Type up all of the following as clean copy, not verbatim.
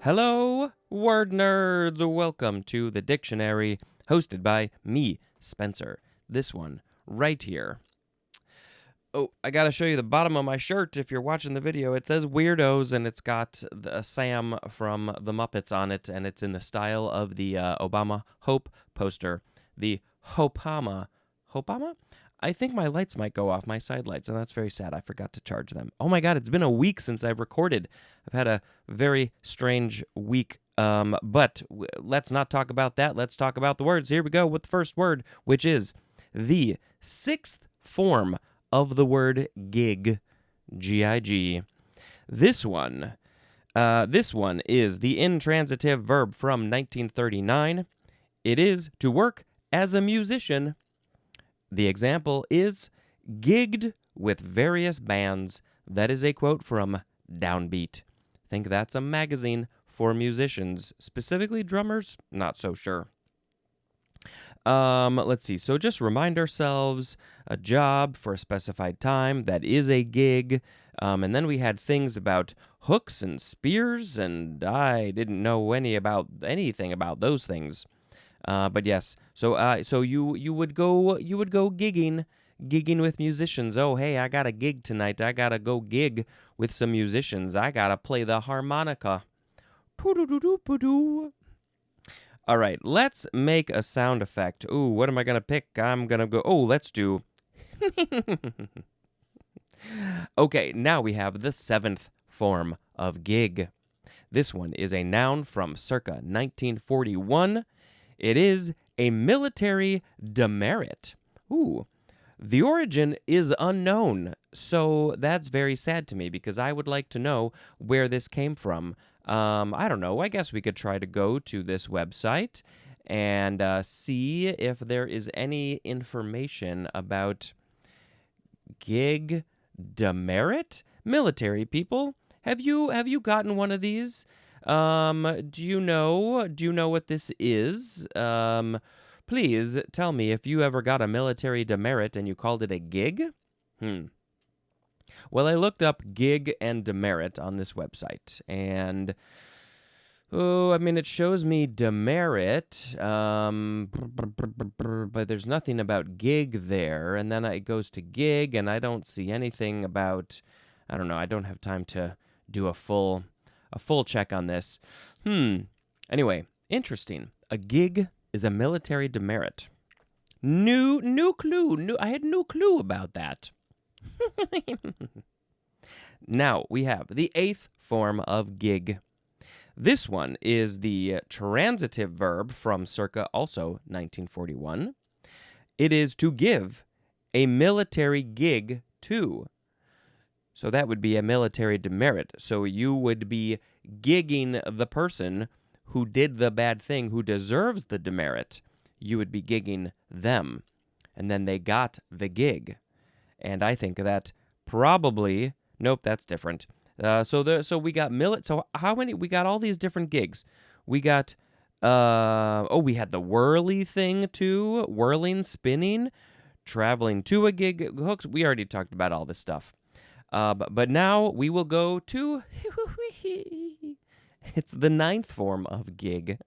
Hello, word nerds! Welcome to the dictionary, hosted by me, Spencer. This one, right here. Oh, I gotta show you the bottom of my shirt if you're watching the video. It says Weirdos, and it's got Sam from the Muppets on it, and it's in the style of the Obama Hope poster. The Hopama. Hopama? I think my lights might go off, my side lights, and that's very sad. I forgot to charge them. Oh my god, it's been a week since I've recorded. I've had a very strange week, but let's not talk about that. Let's talk about the words. Here we go with the first word, which is the sixth form of the word gig, G-I-G. This one is the intransitive verb from 1939. It is to work as a musician. The example is gigged with various bands. That is a quote from Downbeat. Think that's a magazine for musicians, specifically drummers? Not so sure. Let's see. So just remind ourselves, a job for a specified time, that is a gig. And then we had things about hooks and spears, and I didn't know anything about those things. But yes, so you would go gigging with musicians. Oh, hey, I got a gig tonight. I gotta go gig with some musicians. I gotta play the harmonica. Poo-doo-doo-doo-doo. All right, let's make a sound effect. Ooh, what am I gonna pick? I'm gonna go. Oh, let's do. Okay, now we have the seventh form of gig. This one is a noun from circa 1941. It is a military demerit. Ooh, the origin is unknown, so that's very sad to me because I would like to know where this came from. I don't know. I guess we could try to go to this website and see if there is any information about gig demerit. Military people, have you gotten one of these? Do you know what this is? Please tell me if you ever got a military demerit and you called it a gig? Well, I looked up gig and demerit on this website, and it shows me demerit, but there's nothing about gig there, and then it goes to gig, and I don't see anything about, I don't know, I don't have time to do a full check on this. Anyway, interesting. A gig is a military demerit. New clue. I had no clue about that. Now we have the eighth form of gig. This one is the transitive verb from circa also 1941. It is to give a military gig to. So that would be a military demerit. So you would be gigging the person who did the bad thing, who deserves the demerit. You would be gigging them. And then they got the gig. And I think that probably, nope, that's different. So we got so how many, we got all these different gigs. We got, we had the whirly thing too, whirling, spinning, traveling to a gig, hooks. We already talked about all this stuff. But now we will go to, it's the ninth form of gig.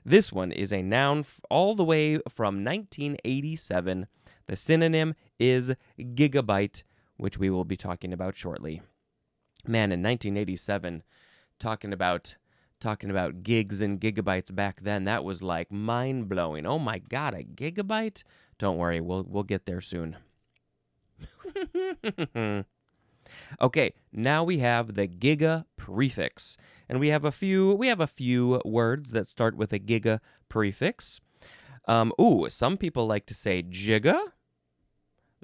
This one is a noun all the way from 1987. The synonym is gigabyte, which we will be talking about shortly. Man, in 1987, talking about gigs and gigabytes back then, that was like mind-blowing. Oh my god, a gigabyte? Don't worry, we'll get there soon. Okay, now we have the giga prefix, and we have a few words that start with a giga prefix. Some people like to say jigga.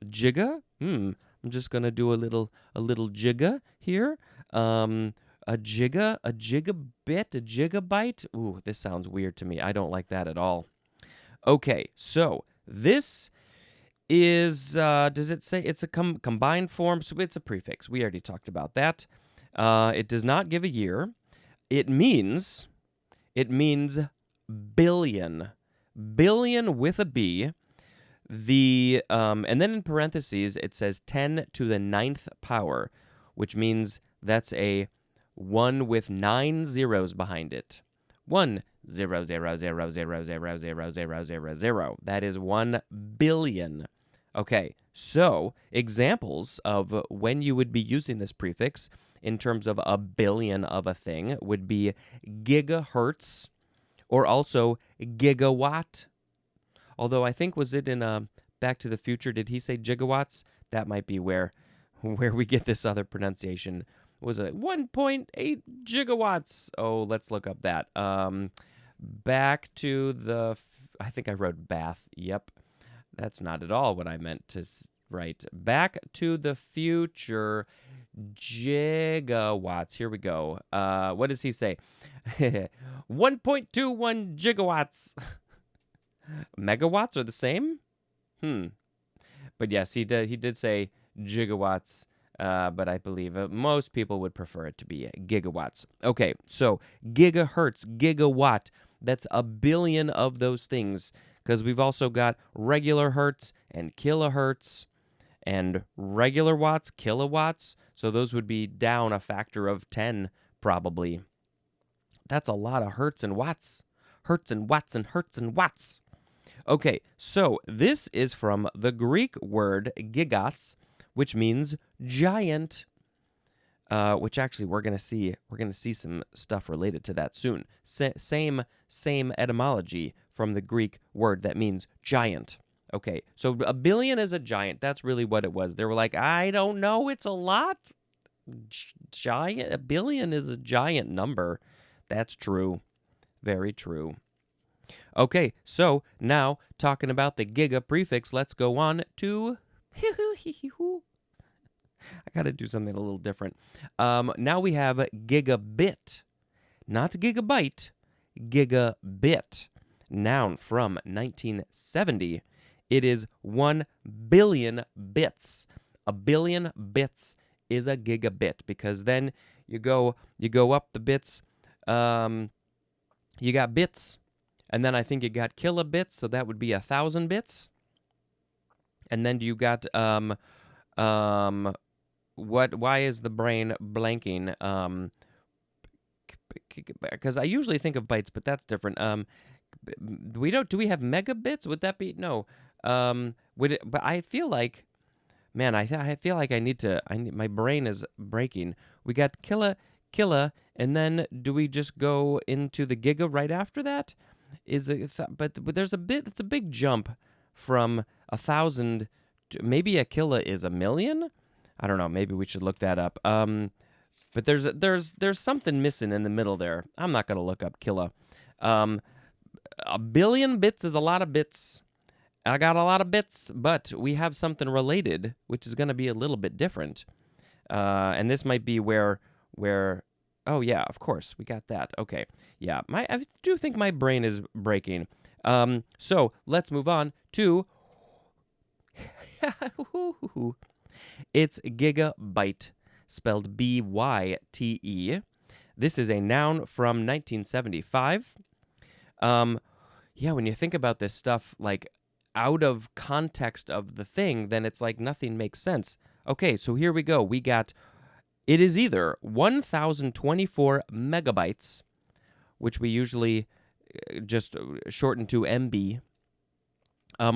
I'm just gonna do a little jigga here. A gigabit, a gigabyte. Ooh, this sounds weird to me. I don't like that at all. Okay, so this is, does it say it's a combined form? So it's a prefix. We already talked about that. It does not give a year. It means billion with a B. And then in parentheses, it says 10 to the ninth power, which means that's a one with 9 zeros behind it. 1,000,000,000,000,000. That is 1 billion. Okay, so examples of when you would be using this prefix in terms of a billion of a thing would be gigahertz or also gigawatt. Although I think, was it in Back to the Future, did he say gigawatts? That might be where we get this other pronunciation. Was it 1.8 gigawatts? Oh, let's look up that. Back to the, I think I wrote bath. Yep. That's not at all what I meant to write. Back to the Future gigawatts. Here we go. What does he say? 1.21 gigawatts. Megawatts are the same? But yes, he did say gigawatts, but I believe most people would prefer it to be gigawatts. Okay, so gigahertz, gigawatt, that's a billion of those things, because we've also got regular hertz and kilohertz and regular watts, kilowatts, so those would be down a factor of 10 probably. That's a lot of hertz and watts. Hertz and watts and hertz and watts. Okay, so this is from the Greek word gigas, which means giant, which actually we're gonna see some stuff related to that soon. Same etymology from the Greek word that means giant. Okay, so a billion is a giant. That's really what it was. They were like, I don't know, it's a lot. Giant. A billion is a giant number. That's true. Very true. Okay, so now talking about the giga prefix, let's go on to I gotta do something a little different. Now we have gigabit, not gigabyte, gigabit. Noun from 1970. It is 1 billion bits. A billion bits is a gigabit, because then you go up the bits. You got bits, and then I think you got kilobits, so that would be 1,000 bits. And then you got why is the brain blanking? Because I usually think of bytes, but that's different. Do we have megabits? Would that be no? But I feel like, man, I feel like my brain is breaking. We got killa, and then do we just go into the giga right after that? But there's it's a big jump from 1,000 to maybe a killa is 1,000,000. I don't know. Maybe we should look that up. But there's something missing in the middle there. I'm not gonna look up killa. A billion bits is a lot of bits. I got a lot of bits, but we have something related, which is going to be a little bit different. And this might be where oh yeah, of course, we got that. Okay. Yeah, I do think my brain is breaking. So let's move on to it's gigabyte, spelled B-Y-T-E. This is a noun from 1975. Yeah, when you think about this stuff, like, out of context of the thing, then it's like nothing makes sense. Okay, so here we go. It is either 1,024 megabytes, which we usually just shorten to MB,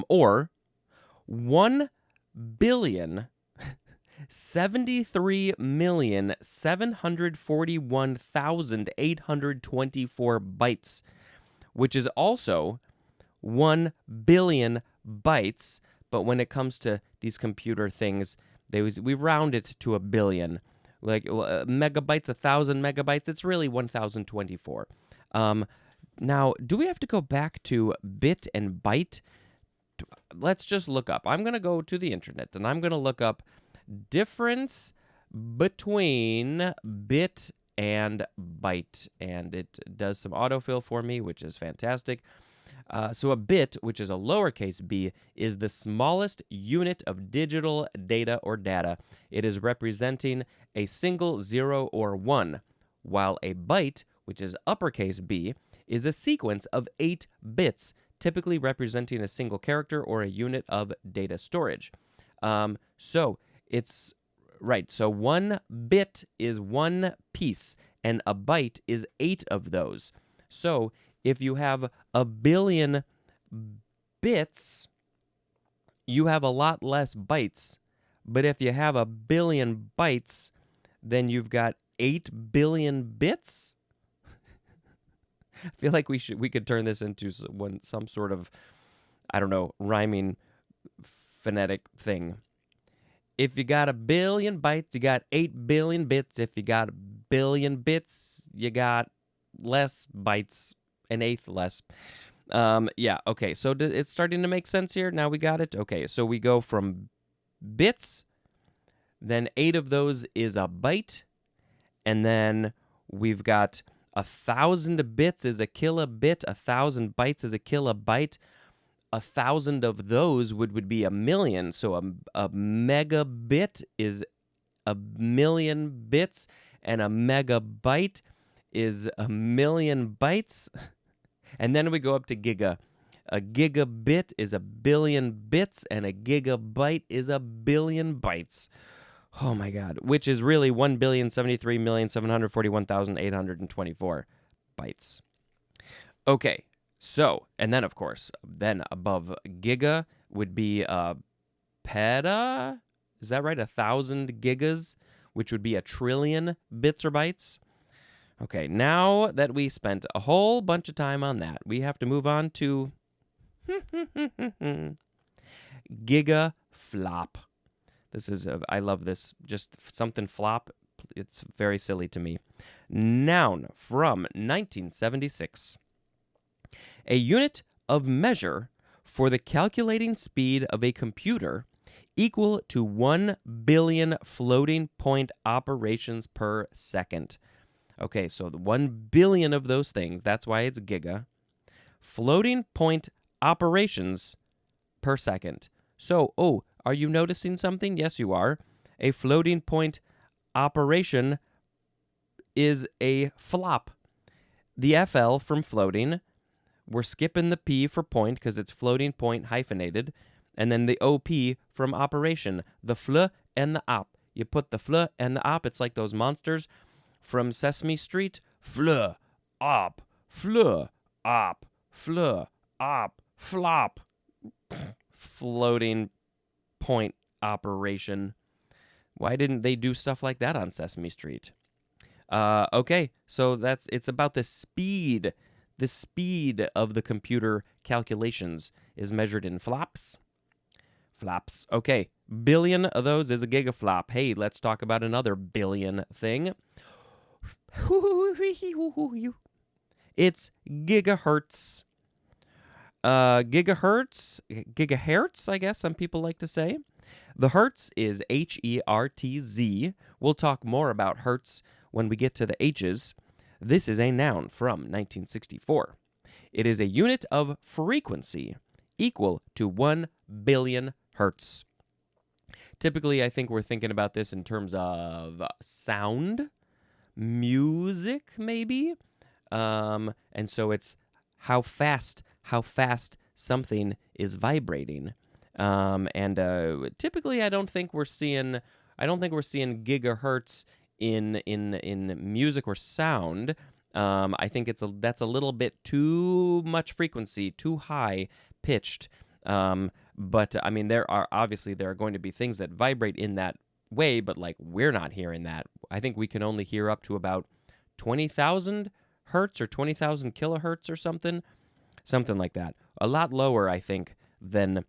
or 1,073,741,824 bytes, which is also 1 billion bytes. But when it comes to these computer things, we round it to a billion. Like megabytes, 1,000 megabytes, it's really 1,024. Now, do we have to go back to bit and byte? Let's just look up. I'm going to go to the internet, and I'm going to look up difference between bit and byte, and it does some autofill for me, which is fantastic. So a bit, which is a lowercase b, is the smallest unit of digital data or data. It is representing a single 0 or 1, while a byte, which is uppercase b, is a sequence of 8 bits, typically representing a single character or a unit of data storage. So it's right. So 1 bit is 1 piece. and a byte is 8 of those. So if you have a billion bits, you have a lot less bytes. But if you have a billion bytes, then you've got 8 billion bits? I feel like we could turn this into some sort of, I don't know, rhyming phonetic thing. If you got a billion bytes, you got 8 billion bits. If you got a billion bits, you got less bytes, an eighth less. Yeah, okay, so it's starting to make sense here. Now we got it. Okay, so we go from bits, then 8 of those is a byte, and then we've got 1,000 bits is a kilobit, 1,000 bytes is a kilobyte. 1,000 of those would be a million. So a megabit is a million bits, and a megabyte is a million bytes. And then we go up to giga. A gigabit is a billion bits, and a gigabyte is a billion bytes. Oh my God, which is really 1,073,741,824 bytes. Okay. So, and then, of course, then above giga would be peta. Is that right? 1,000 gigas, which would be a trillion bits or bytes. Okay, now that we spent a whole bunch of time on that, we have to move on to gigaflop. This is, I love this, just something flop. It's very silly to me. Noun from 1976. A unit of measure for the calculating speed of a computer equal to 1 billion floating point operations per second. Okay, so the 1 billion of those things, that's why it's giga. Floating point operations per second. So, are you noticing something? Yes, you are. A floating point operation is a flop. The FL from floating, we're skipping the P for point because it's floating point hyphenated, and then the OP from operation, the fl and the op. You put the fl and the op, it's like those monsters from Sesame Street. Fl, op, fl, op, fl, op, flop. Floating point operation. Why didn't they do stuff like that on Sesame Street? Okay, so it's about the speed. The speed of the computer calculations is measured in flops. Flops. Okay, billion of those is a gigaflop. Hey, let's talk about another billion thing. It's gigahertz. Gigahertz, I guess some people like to say. The hertz is Hertz. We'll talk more about hertz when we get to the H's. This is a noun from 1964. It is a unit of frequency equal to 1 billion hertz. Typically, I think we're thinking about this in terms of sound, music, maybe. And so it's how fast something is vibrating. Typically, I don't think we're seeing gigahertz in music or sound. I think that's a little bit too much frequency, too high pitched. But I mean, there are going to be things that vibrate in that way, but like we're not hearing that. I think we can only hear up to about 20,000 hertz or 20,000 kilohertz or something like that. A lot lower, I think, than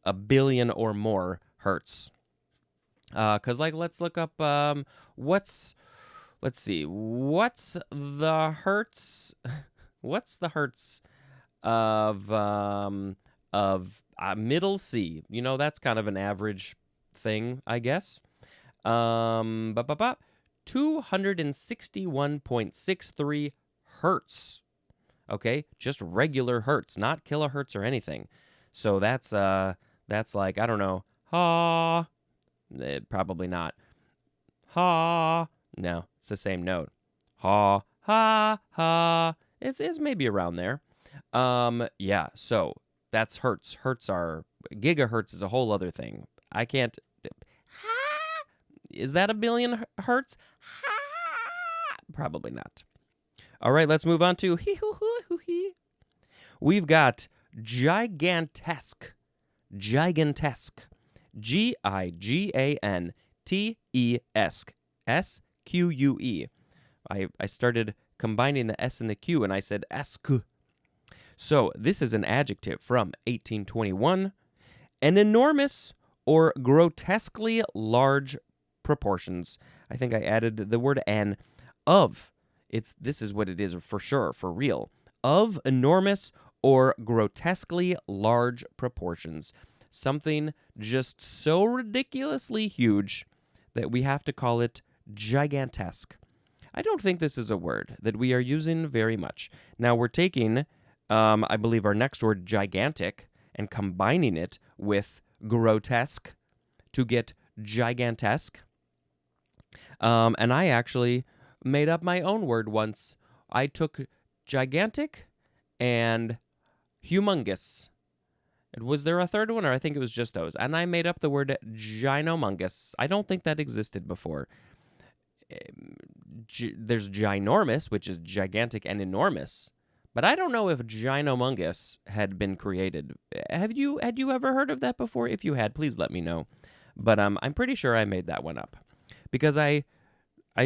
a billion or more hertz. Because, let's look up what's the hertz? What's the hertz of middle C? That's kind of an average thing, I guess. 261.63 hertz. Okay, just regular hertz, not kilohertz or anything. So that's like, I don't know, probably not. No, it's the same note. It's maybe around there. Yeah, so that's hertz. Gigahertz is a whole other thing. I can't. Is that a billion hertz? Probably not. All right, let's move on to we've got gigantesque. Gigantesque. Gigantesque. I started combining the S and the Q, and I said esque. So this is an adjective from 1821. An enormous or grotesquely large proportions. I think I added the word "an" of. This is what it is for sure, for real. Of enormous or grotesquely large proportions. Something just so ridiculously huge that we have to call it gigantesque. I don't think this is a word that we are using very much. Now we're taking, I believe, our next word, gigantic, and combining it with grotesque to get gigantesque. And I actually made up my own word once. I took gigantic and humongous. Was there a third one, or I think it was just those? And I made up the word ginormous. I don't think that existed before. There's ginormous, which is gigantic and enormous. But I don't know if ginormous had been created. Had you ever heard of that before? If you had, please let me know. But I'm pretty sure I made that one up. Because I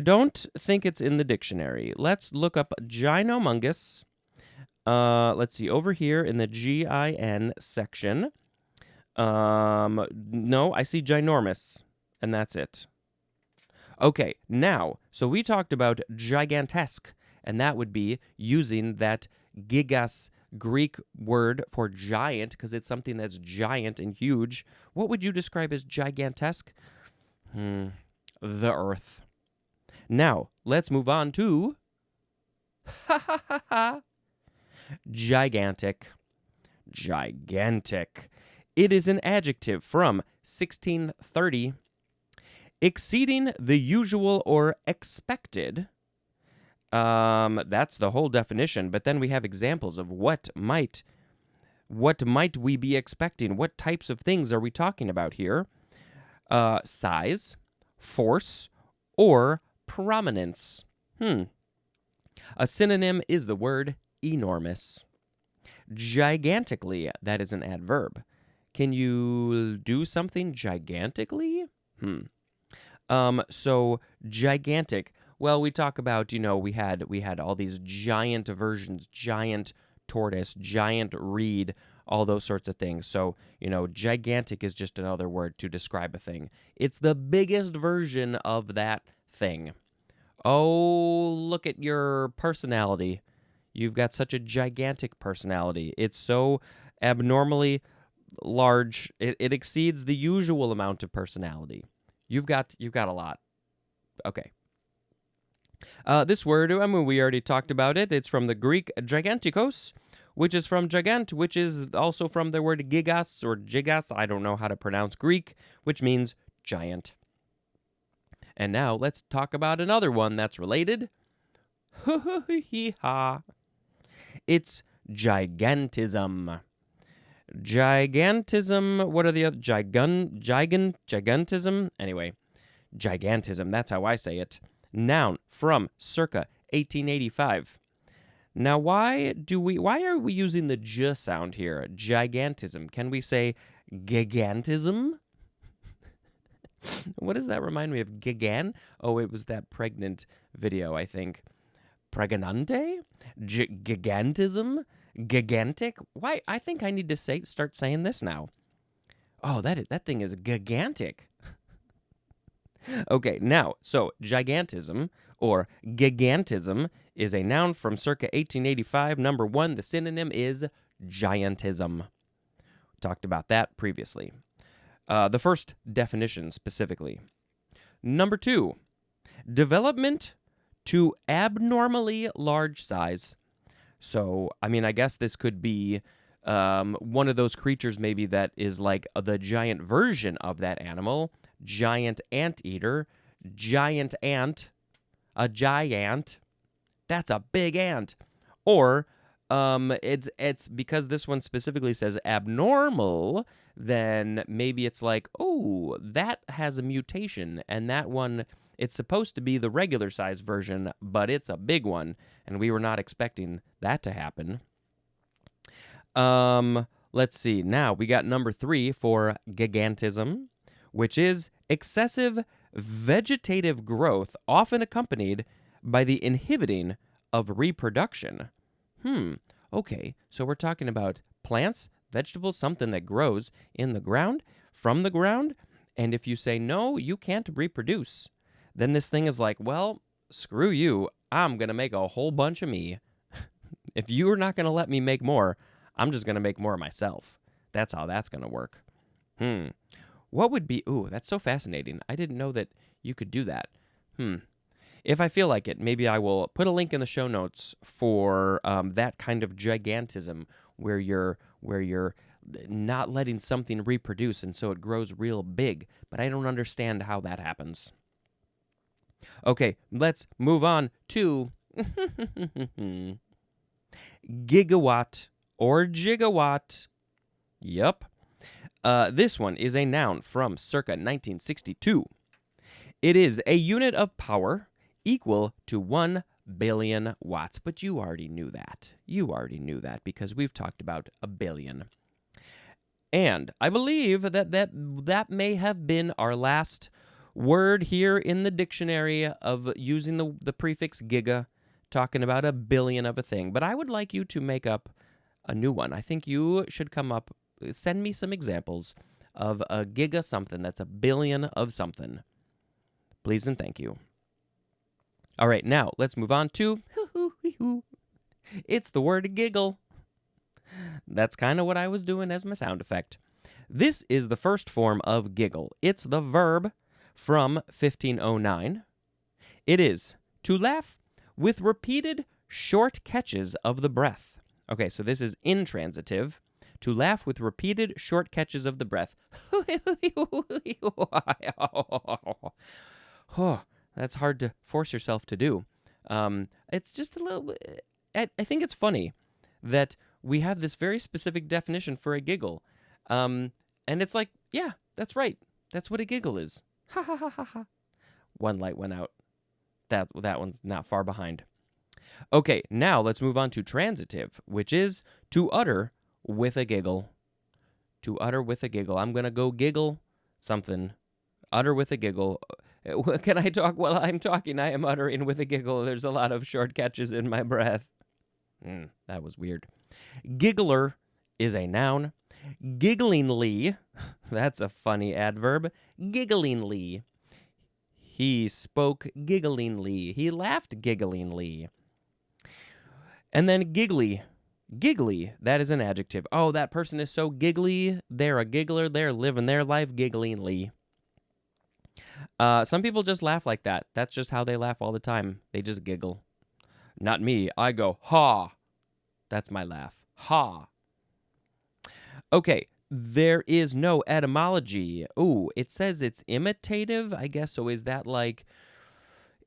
don't think it's in the dictionary. Let's look up ginormous. Let's see, over here in the GIN section. No, I see ginormous, and that's it. Okay, now, so we talked about gigantesque, and that would be using that gigas Greek word for giant, because it's something that's giant and huge. What would you describe as gigantesque? The earth. Now, let's move on to gigantic. Gigantic. It is an adjective from 1630, exceeding the usual or expected. That's the whole definition, but then we have examples of what might we be expecting? What types of things are we talking about here? Size, force, or prominence. A synonym is the word enormous. Gigantically, that is an adverb. Can you do something gigantically? So gigantic. Well, we talk about, we had all these giant versions, giant tortoise, giant reed, all those sorts of things. So, gigantic is just another word to describe a thing. It's the biggest version of that thing. Oh, look at your personality. You've got such a gigantic personality. It's so abnormally large. It exceeds the usual amount of personality. You've got a lot. Okay. This word, we already talked about it. It's from the Greek gigantikos, which is from gigant, which is also from the word gigas or gigas. I don't know how to pronounce Greek, which means giant. And now let's talk about another one that's related. It's gigantism. Gigantism. What are the other? Gigantism? Anyway, gigantism. That's how I say it. Noun from circa 1885. Now, why are we using the j sound here? Gigantism. Can we say gigantism? What does that remind me of? Gigan? Oh, it was that pregnant video, I think. Pregnante? Gigantism? Gigantic? Why? I think I need to start saying this now. Oh, that thing is gigantic. Okay, now, so gigantism or gigantism is a noun from circa 1885. Number 1, the synonym is giantism. Talked about that previously. The first definition specifically. Number 2, development to abnormally large size. So, I guess this could be one of those creatures maybe that is like the giant version of that animal. Giant anteater, giant ant, a giant. That's a big ant. Or It's because this one specifically says abnormal, then maybe it's like, oh, that has a mutation, and that one, it's supposed to be the regular size version, but it's a big one, and we were not expecting that to happen. Let's see. Now we got number 3 for gigantism, which is excessive vegetative growth, often accompanied by the inhibiting of reproduction. Okay, so we're talking about plants, vegetables, something that grows in the ground, from the ground, and if you say, no, you can't reproduce, then this thing is like, well, screw you, I'm going to make a whole bunch of me. If you're not going to let me make more, I'm just going to make more myself. That's how that's going to work. What would be, that's so fascinating. I didn't know that you could do that. If I feel like it, maybe I will put a link in the show notes for that kind of gigantism where you're not letting something reproduce and so it grows real big, but I don't understand how that happens. Okay, let's move on to gigawatt or gigawatt. Yup. This one is a noun from circa 1962. It is a unit of power equal to 1 billion watts. But you already knew that. You already knew that because we've talked about a billion. And I believe that may have been our last word here in the dictionary of using the prefix giga, talking about a billion of a thing. But I would like you to make up a new one. I think you should send me some examples of a giga something that's a billion of something. Please and thank you. All right, now let's move on to it's the word giggle. That's kind of what I was doing as my sound effect. This is the first form of giggle. It's the verb from 1509. It is to laugh with repeated short catches of the breath. Okay, so this is intransitive. To laugh with repeated short catches of the breath. Oh, that's hard to force yourself to do. It's just a little bit... I think it's funny that we have this very specific definition for a giggle. And it's like, yeah, that's right. That's what a giggle is. Ha ha ha ha ha. One light went out. That one's not far behind. Okay, now let's move on to transitive, which is to utter with a giggle. To utter with a giggle. I'm going to go giggle something. Utter with a giggle. Can I talk while I'm talking? I am uttering with a giggle. There's a lot of short catches in my breath. That was weird. Giggler is a noun. Gigglingly, that's a funny adverb. Gigglingly. He spoke gigglingly. He laughed gigglingly. And then giggly. Giggly, that is an adjective. Oh, that person is so giggly. They're a giggler. They're living their life gigglingly. Some people just laugh like that. That's just how they laugh all the time. They just giggle. Not me. I go, ha. That's my laugh. Ha. Okay, there is no etymology. Ooh, it says it's imitative, I guess. So is that like,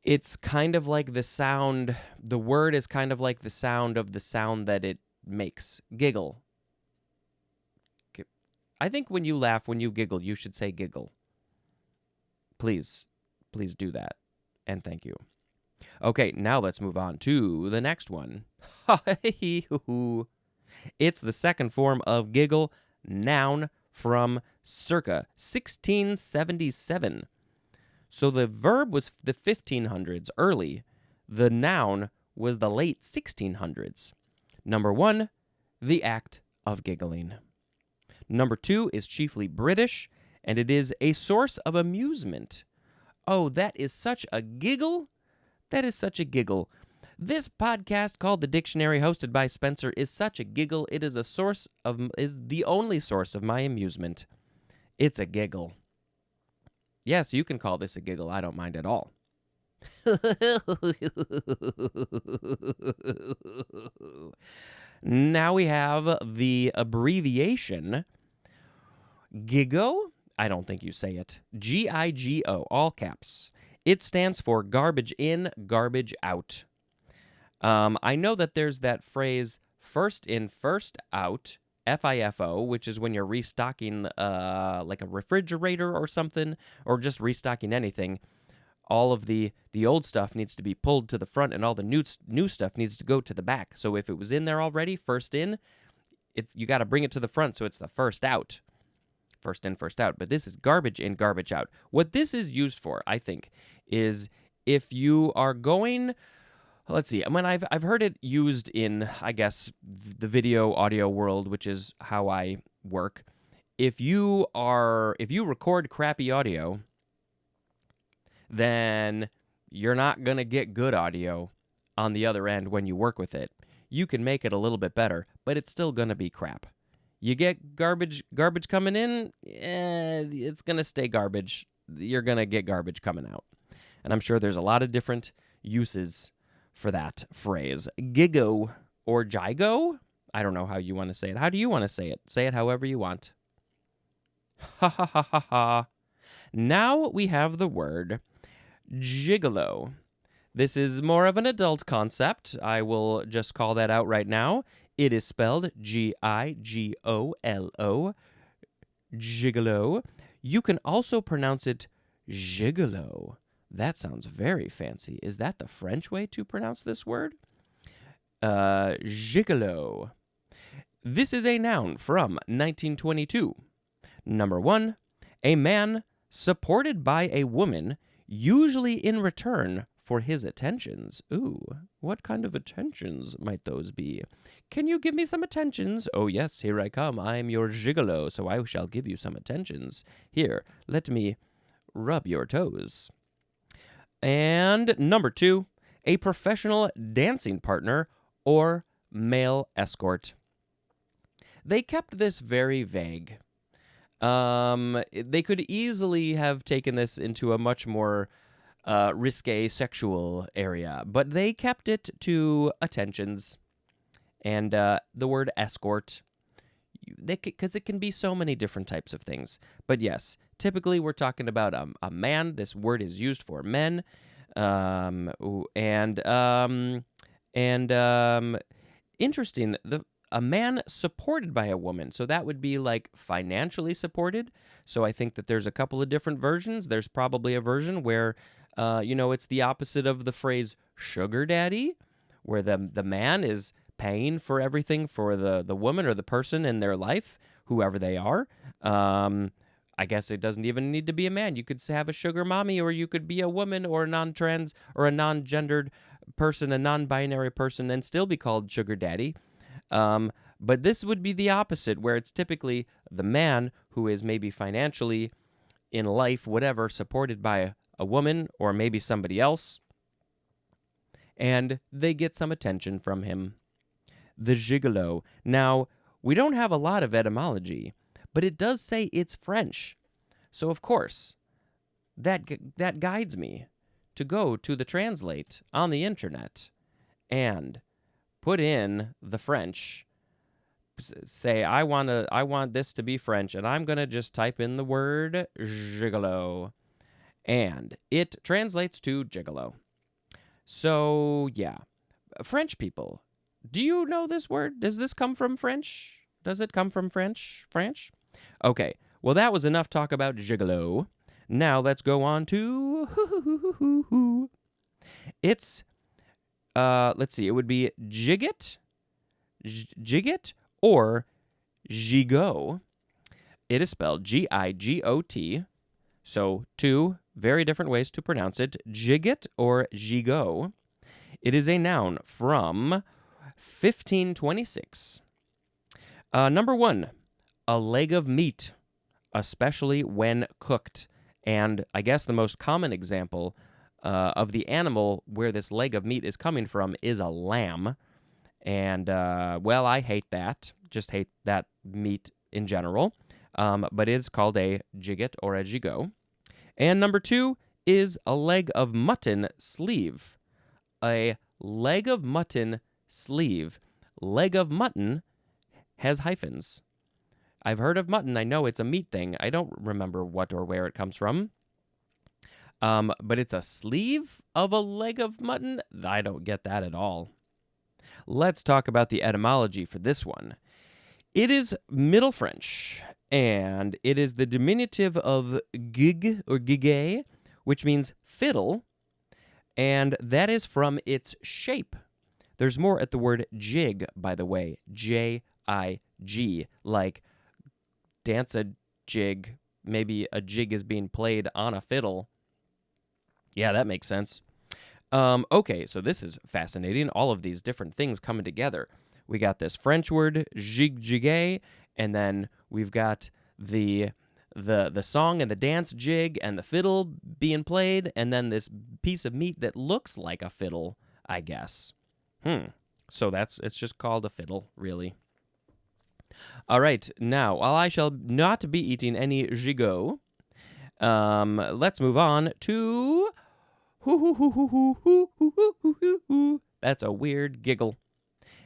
it's kind of like the sound, the word is kind of like the sound of the sound that it makes. Giggle. I think when you laugh, when you giggle, you should say giggle. Please do that. And thank you. Okay, now let's move on to the next one. It's the second form of giggle, noun from circa 1677. So the verb was the 1500s, early. The noun was the late 1600s. Number 1, the act of giggling. Number 2 is chiefly British, and it is a source of amusement. Oh, that is such a giggle. That is such a giggle. This podcast called The Dictionary, hosted by Spencer, is such a giggle. It is is the only source of my amusement. It's a giggle. Yes, you can call this a giggle. I don't mind at all. Now we have the abbreviation GIGO. I don't think you say it. GIGO, all caps. It stands for garbage in, garbage out. I know that there's that phrase, first in, first out, FIFO, which is when you're restocking like a refrigerator or something, or just restocking anything. All of the old stuff needs to be pulled to the front, and all the new stuff needs to go to the back. So if it was in there already, first in, you got to bring it to the front, so it's the first out. First in, first out. But this is garbage in, garbage out. What this is used for, I think, is if you are going... Let's see. I've heard it used in, I guess, the video audio world, which is how I work. If you record crappy audio, then you're not going to get good audio on the other end when you work with it. You can make it a little bit better, but it's still going to be crap. You get garbage coming in, it's going to stay garbage. You're going to get garbage coming out. And I'm sure there's a lot of different uses for that phrase. Gigo or jigo? I don't know how you want to say it. How do you want to say it? Say it however you want. Ha ha ha ha ha. Now we have the word gigolo. This is more of an adult concept. I will just call that out right now. It is spelled Gigolo. Gigolo. You can also pronounce it gigolo. That sounds very fancy. Is that the French way to pronounce this word? Gigolo. This is a noun from 1922. Number 1, a man supported by a woman, usually in return for his attentions. Ooh, what kind of attentions might those be? Can you give me some attentions? Oh yes, here I come. I am your gigolo, so I shall give you some attentions. Here, let me rub your toes. And number 2, a professional dancing partner or male escort. They kept this very vague. They could easily have taken this into a much more risque sexual area, but they kept it to attentions and the word escort, because it can be so many different types of things. But yes, typically we're talking about a man. This word is used for men, interesting. A man supported by a woman. So that would be like financially supported. So I think that there's a couple of different versions. There's probably a version where, it's the opposite of the phrase sugar daddy, where the man is paying for everything for the woman or the person in their life, whoever they are. I guess it doesn't even need to be a man. You could have a sugar mommy, or you could be a woman or a non-trans or a non-gendered person, a non-binary person, and still be called sugar daddy. But this would be the opposite, where it's typically the man who is maybe financially in life, whatever, supported by a woman or maybe somebody else, and they get some attention from him. The gigolo. Now, we don't have a lot of etymology, but it does say it's French. So, of course, that guides me to go to the translate on the internet and put in the French, say, I want this to be French, and I'm going to just type in the word gigolo, and it translates to gigolo. So, yeah. French people, do you know this word? Does this come from French? Does it come from French? French? Okay, well, that was enough talk about gigolo. Now let's go on to it's... let's see, it would be gigot or gigot. It is spelled Gigot. So 2 very different ways to pronounce it, gigot or gigot. It is a noun from 1526. Number 1, a leg of meat, especially when cooked. And I guess the most common example of the animal where this leg of meat is coming from is a lamb. And, well, I hate that. Just hate that meat in general. But it's called a gigot or a gigot. And number 2 is a leg of mutton sleeve. A leg of mutton sleeve. Leg of mutton has hyphens. I've heard of mutton. I know it's a meat thing. I don't remember what or where it comes from. But it's a sleeve of a leg of mutton? I don't get that at all. Let's talk about the etymology for this one. It is Middle French, and it is the diminutive of gig or gigay, which means fiddle, and that is from its shape. There's more at the word jig, by the way, J-I-G, like dance a jig. Maybe a jig is being played on a fiddle. Yeah, that makes sense. Okay, so this is fascinating. All of these different things coming together. We got this French word, jig, and then we've got the song and the dance jig and the fiddle being played, and then this piece of meat that looks like a fiddle, I guess. So it's just called a fiddle, really. All right, now, while I shall not be eating any gigot, let's move on to... That's a weird giggle.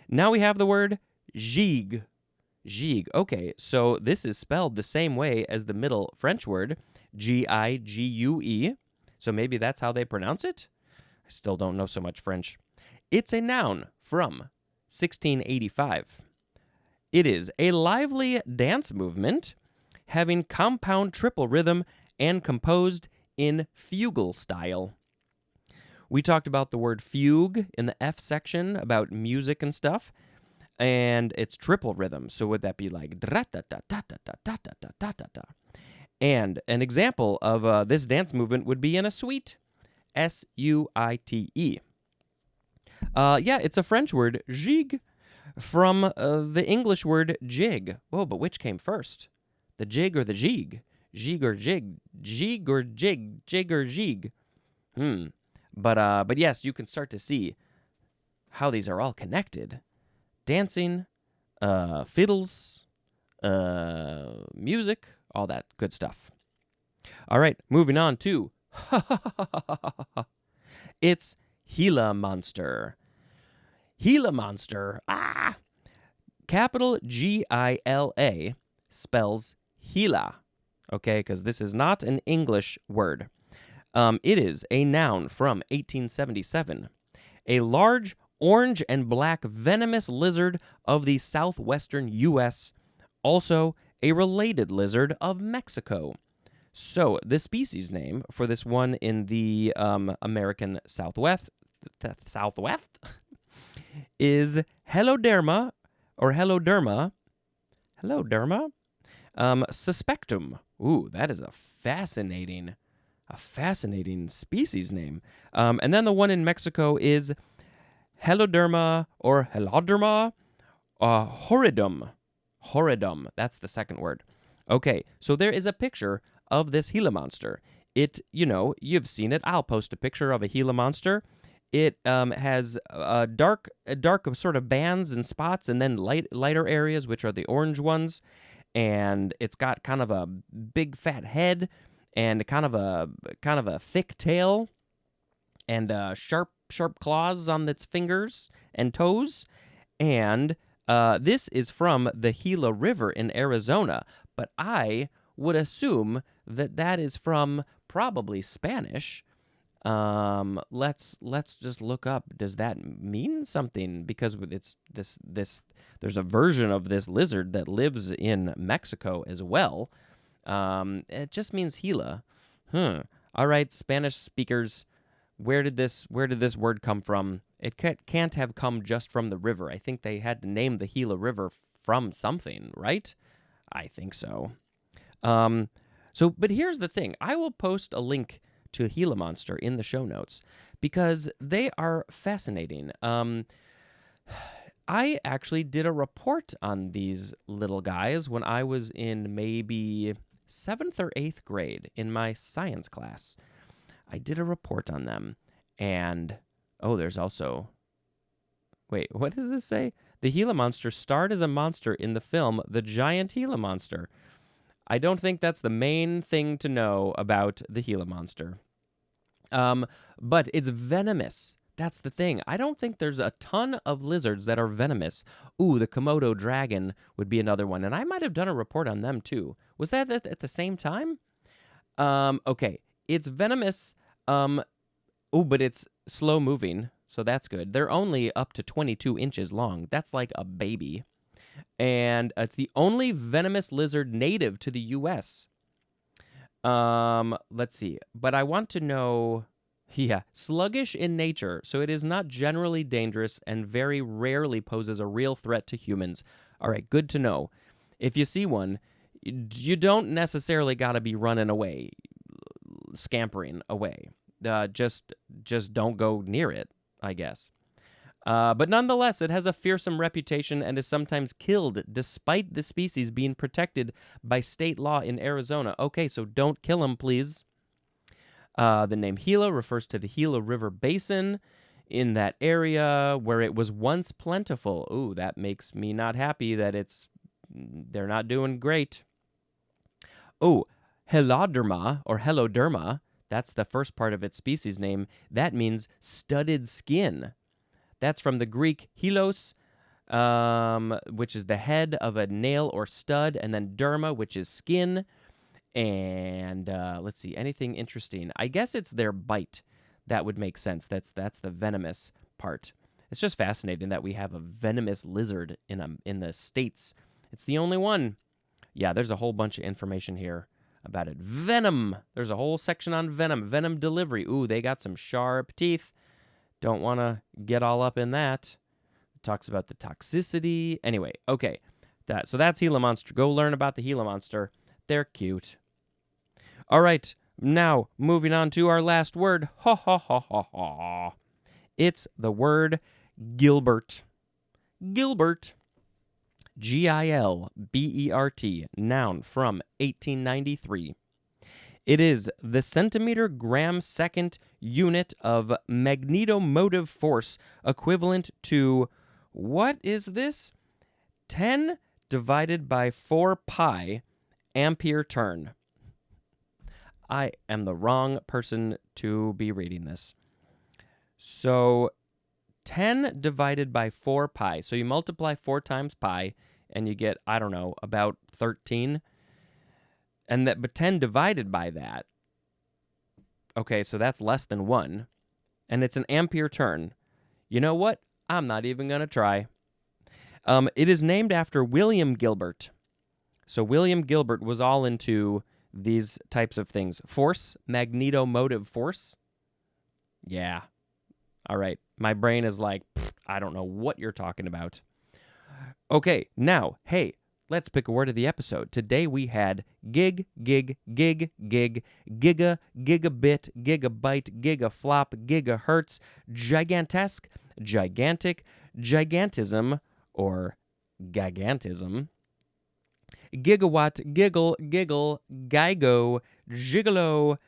Now we have the word gigue. Gigue. Okay, so this is spelled the same way as the middle French word, G-I-G-U-E. So maybe that's how they pronounce it? I still don't know so much French. It's a noun from 1685. It is a lively dance movement having compound triple rhythm and composed in fugal style. We talked about the word fugue in the F section about music and stuff, and it's triple rhythm. So would that be like dra-ta-ta-ta-ta-ta-ta-ta-ta-ta? And an example of this dance movement would be in a suite, S-U-I-T-E. Yeah, it's a French word, gigue, from the English word jig. Oh, but which came first? The jig or the gigue? Gigue or jig? Gigue or jig? Jig or gigue? But yes, you can start to see how these are all connected. Dancing, fiddles, music, all that good stuff. All right, moving on to it's Gila Monster. Gila Monster, capital G-I-L-A spells Gila, okay, because this is not an English word. It is a noun from 1877. A large orange and black venomous lizard of the southwestern U.S., also a related lizard of Mexico. So the species name for this one in the American Southwest is Heloderma suspectum. Ooh, that is a fascinating species name. And then the one in Mexico is Heloderma horridum. Horridum, that's the second word. Okay, so there is a picture of this Gila monster. It, you've seen it. I'll post a picture of a Gila monster. It has dark sort of bands and spots, and then lighter areas, which are the orange ones. And it's got kind of a big fat head and kind of a thick tail, and sharp claws on its fingers and toes. And this is from the Gila River in Arizona, but I would assume that is from probably Spanish. Let's just look up. Does that mean something? Because it's this there's a version of this lizard that lives in Mexico as well. It just means Gila. All right, Spanish speakers, where did this word come from? It can't have come just from the river. I think they had to name the Gila River from something, right? I think so. But here's the thing. I will post a link to Gila Monster in the show notes because they are fascinating. I actually did a report on these little guys when I was in maybe 7th or 8th grade in my science class. I did a report on them, and there's also... Wait, what does this say? The Gila Monster starred as a monster in the film The Giant Gila Monster. I don't think that's the main thing to know about the Gila Monster. But it's venomous. That's the thing. I don't think there's a ton of lizards that are venomous. Ooh, the Komodo dragon would be another one, and I might have done a report on them too. Was that at the same time? Okay, it's venomous. But it's slow moving. so that's good. They're only up to 22 inches long. That's like a baby. And it's the only venomous lizard native to the U.S. Let's see. But I want to know, yeah, sluggish in nature, so it is not generally dangerous and very rarely poses a real threat to humans. All right, good to know. If you see one, you don't necessarily got to be running away, scampering away. Just don't go near it, I guess. But nonetheless, it has a fearsome reputation and is sometimes killed despite the species being protected by state law in Arizona. Okay, so don't kill them, please. The name Gila refers to the Gila River Basin in that area where it was once plentiful. Ooh, that makes me not happy that they're not doing great. Oh, Heloderma or Heloderma, that's the first part of its species name. That means studded skin. That's from the Greek helos, which is the head of a nail or stud, and then derma, which is skin. And let's see, anything interesting? I guess it's their bite. That would make sense. That's the venomous part. It's just fascinating that we have a venomous lizard in the States. It's the only one. Yeah, there's a whole bunch of information here about it. Venom. There's a whole section on venom. Venom delivery. Ooh, they got some sharp teeth. Don't want to get all up in that. It talks about the toxicity. Anyway, okay. So that's Gila Monster. Go learn about the Gila Monster. They're cute. All right. Now, moving on to our last word. Ha, ha, ha, ha, ha. It's the word Gilbert. Gilbert. Gilbert. Noun from 1893. It is the centimeter gram second unit of magnetomotive force equivalent to, what is this? 10 divided by 4 pi ampere turn. I am the wrong person to be reading this. So 10 divided by 4 pi. So you multiply 4 times pi and you get, I don't know, about 13. But 10 divided by that, okay, so that's less than 1. And it's an ampere turn. You know what? I'm not even going to try. It is named after William Gilbert. So William Gilbert was all into these types of things. Force, magnetomotive force. Yeah. All right. My brain is like, I don't know what you're talking about. Okay, now, hey, let's pick a word of the episode. Today we had gig, gig, gig, gig, giga, gigabit, gigabyte, gigaflop, gigahertz, gigantesque, gigantic, gigantism, or gigantism, gigawatt, giggle, giggle, gigo, gigolo,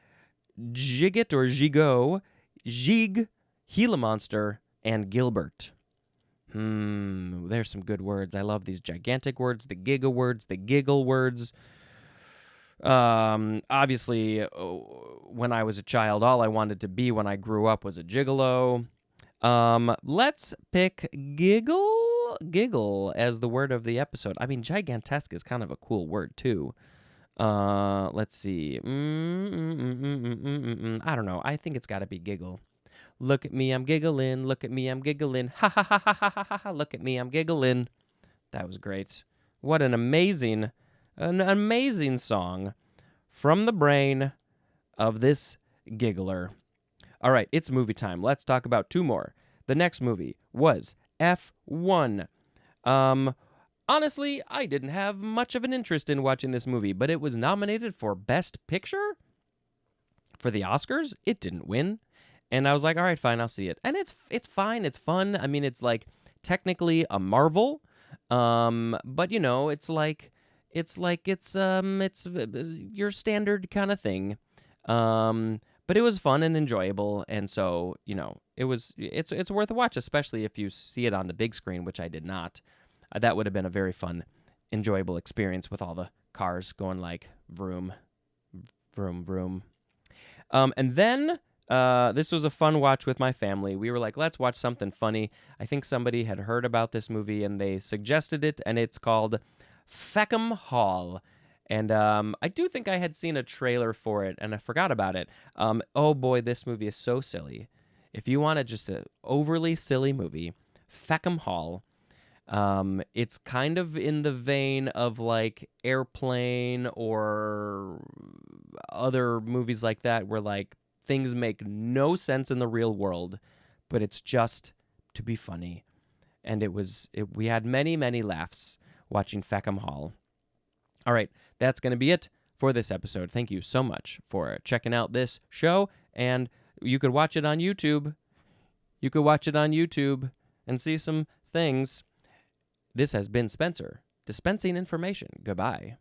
gigit or gigo, gig, Gila Monster, and Gilbert. There's some good words. I love these gigantic words, the giga words, the giggle words. Obviously, when I was a child, all I wanted to be when I grew up was a gigolo. Let's pick giggle as the word of the episode. I mean, gigantesque is kind of a cool word, too. Let's see. I don't know. I think it's got to be giggle. Look at me, I'm giggling. Look at me, I'm giggling. Ha ha ha ha ha ha ha. Look at me, I'm giggling. That was great. What an amazing song from the brain of this giggler. All right, it's movie time. Let's talk about 2 more. The next movie was F1. Honestly, I didn't have much of an interest in watching this movie, but it was nominated for Best Picture for the Oscars. It didn't win. And I was like, all right, fine, I'll see it. And it's fine, it's fun. I mean, it's like technically a Marvel, but you know, it's your standard kind of thing. But it was fun and enjoyable, and so you know, it's worth a watch, especially if you see it on the big screen, which I did not. That would have been a very fun, enjoyable experience with all the cars going like vroom, vroom, vroom. And then. This was a fun watch with my family. We were like, let's watch something funny. I think somebody had heard about this movie and they suggested it, and it's called Feckham Hall. And I do think I had seen a trailer for it, and I forgot about it. Oh boy, this movie is so silly. if you wanted just an overly silly movie, Feckham Hall. It's kind of in the vein of like Airplane or other movies like that where like things make no sense in the real world, but it's just to be funny. And we had many, many laughs watching Feckham Hall. All right, that's going to be it for this episode. Thank you so much for checking out this show, and you could watch it on YouTube. You could watch it on YouTube and see some things. This has been Spencer, dispensing information. Goodbye.